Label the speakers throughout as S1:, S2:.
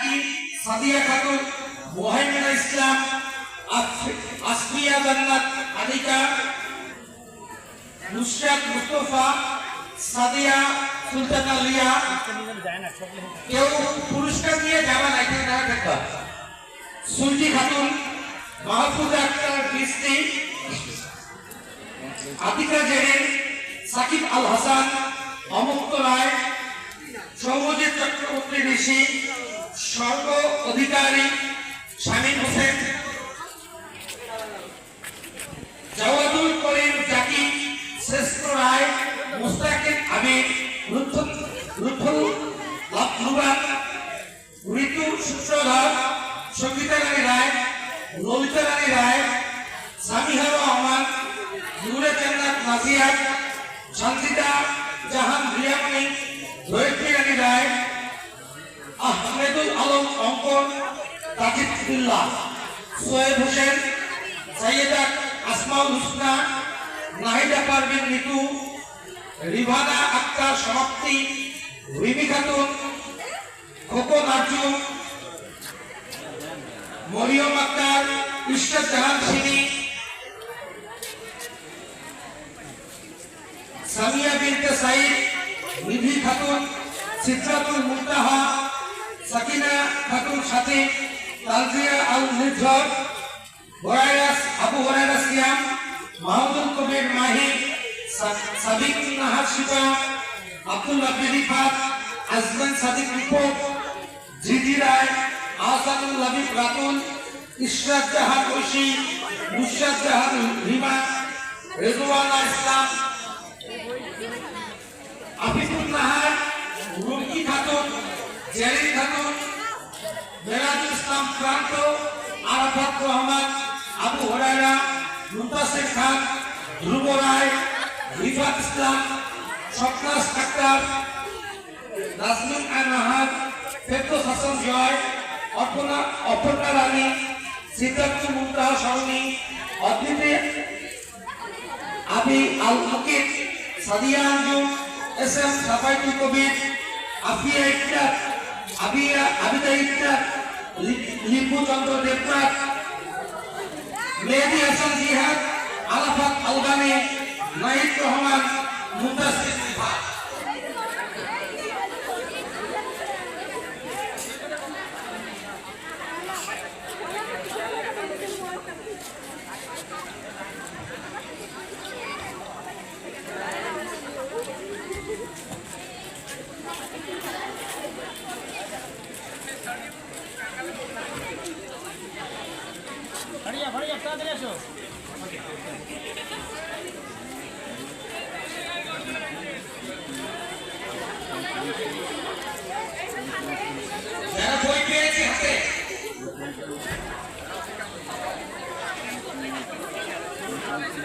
S1: জাকি সাদিয়া খাতুন মোহাইমিনা ইসলাম আসফিয়া জান্নাত আনিকা নুসরাত মুস্তফা সাদিয়া সুলতানা লিয়া কেউ পুরস্কার নিয়ে যাওয়া লাগবে না দেখবা সুলজি খাতুন মাহফুজা আক্তার বৃষ্টি আতিকা জেরিন সাকিব আল হাসান অমুক্ত রায় সৌমজিৎ চক্রবর্তী ঋষি স্বর্গ অধিকারী শামীম হোসেন জাওয়াদুল করিম জাকি শ্রেষ্ঠ রায় মুস্তাকিম আমির রুথুল লুবান ঋতু সূত্রধর সঙ্গীতা রানী রায় ললিতা রানী রায় সামিহা রহমান নূরে জান্নাত নাজিয়া শান্তিতা জাহান রিয়ামনি ধৈর্যী রানী রায় আহমেদুল আলম অঙ্কন তাজিদুল্লাহ সোয়েব হোসেন সৈয়দা আসমাউল হুসনা নাহিদা পারভিন নিতু রিভানা আক্তার সমাপ্তি রিমি খাতুন খোকন আরজু মরিয়ম আক্তার ইশরাত জাহান সিনি সামিয়া বিনতে সাইদ নিধি খাতুন সিদ্রাতুল মুনতাহা সাকিনা খাতুন সাথী তালজিয়া আল নির্ঝর হুরায়রাস আবু হুরায়রা সিয়াম মাহমুদুল কবির মাহি সাদিক নাহার শিবা আব্দুল্লাহ বিরিফাত আজমান সাদিক রিপোর্ট জিজি রায় আহসানুল লাবিব রাতুল ইশরাত জাহান ঐশী নুসরাত জাহান রিমা রেজওয়ানা ইসলাম আফিফুল নাহার রুমকি খাতুন জেরিন খাতুন মেরাজুল ইসলাম প্রান্ত আরাফাত রহমান আবু হুরায়রা মুনতাসির খান ধ্রুব রায় রিফাত ইসলাম স্বপ্নাস আক্তার নাজমুন আনাহার ফেরদৌস হাসান জয় অপর্ণা রানী সিদ্ধার্থ মুনতাহা সরণি অদ্বিতি আবি আল মুকিত সাদিয়া আঞ্জুম এস এম সাফাইতুল কবির আফিয়া ইকরার আবিদা ইকরার লিপু চন্দ্র দেবনাথ মেহেদি হাসান জিহাদ আলাফাত আলগানি নাহিদ রহমান মুনতাসির রিফাত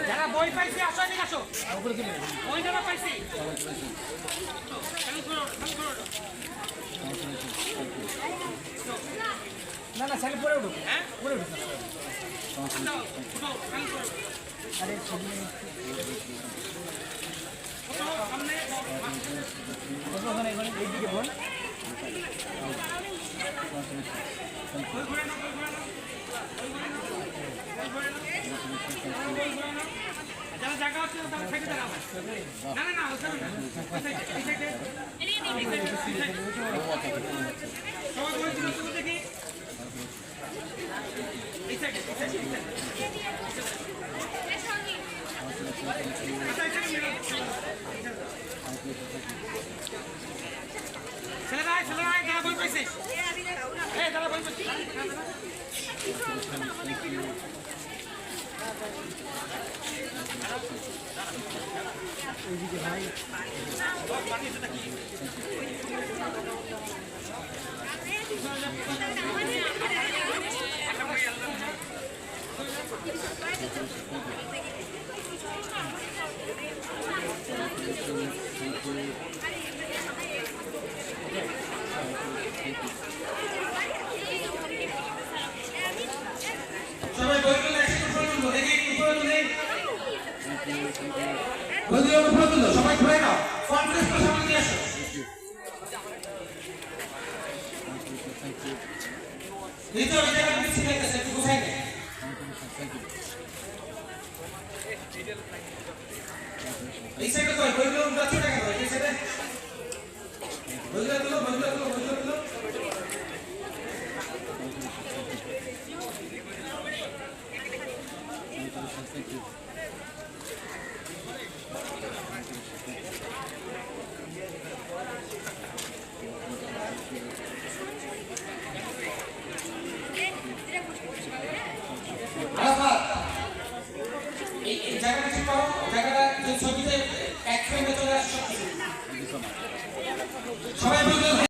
S2: যারা বই পাইছে আসো এদিকে আসো বই যারা পাইছে না না সাইড পরে উঠো হ্যাঁ পরে উঠো আরে সামনে ওখানে এইদিকে বল যারা জায়গা আছে তারা থেকে দাঁড়াবে না না না ওখানে সবাই বলে দিন শুধু দেখি এই সাইডে ছেলেরা যারা বই পাইছে যারা বই পাইছে ভাই
S1: সবাই ঘুরে নাও কনফারেন্স সামনে নিয়ে আসো
S2: ভিতরে জায়গা কিছু নাই আছে একটু গুছাই নে এই সাইডে কই কই লোক আছে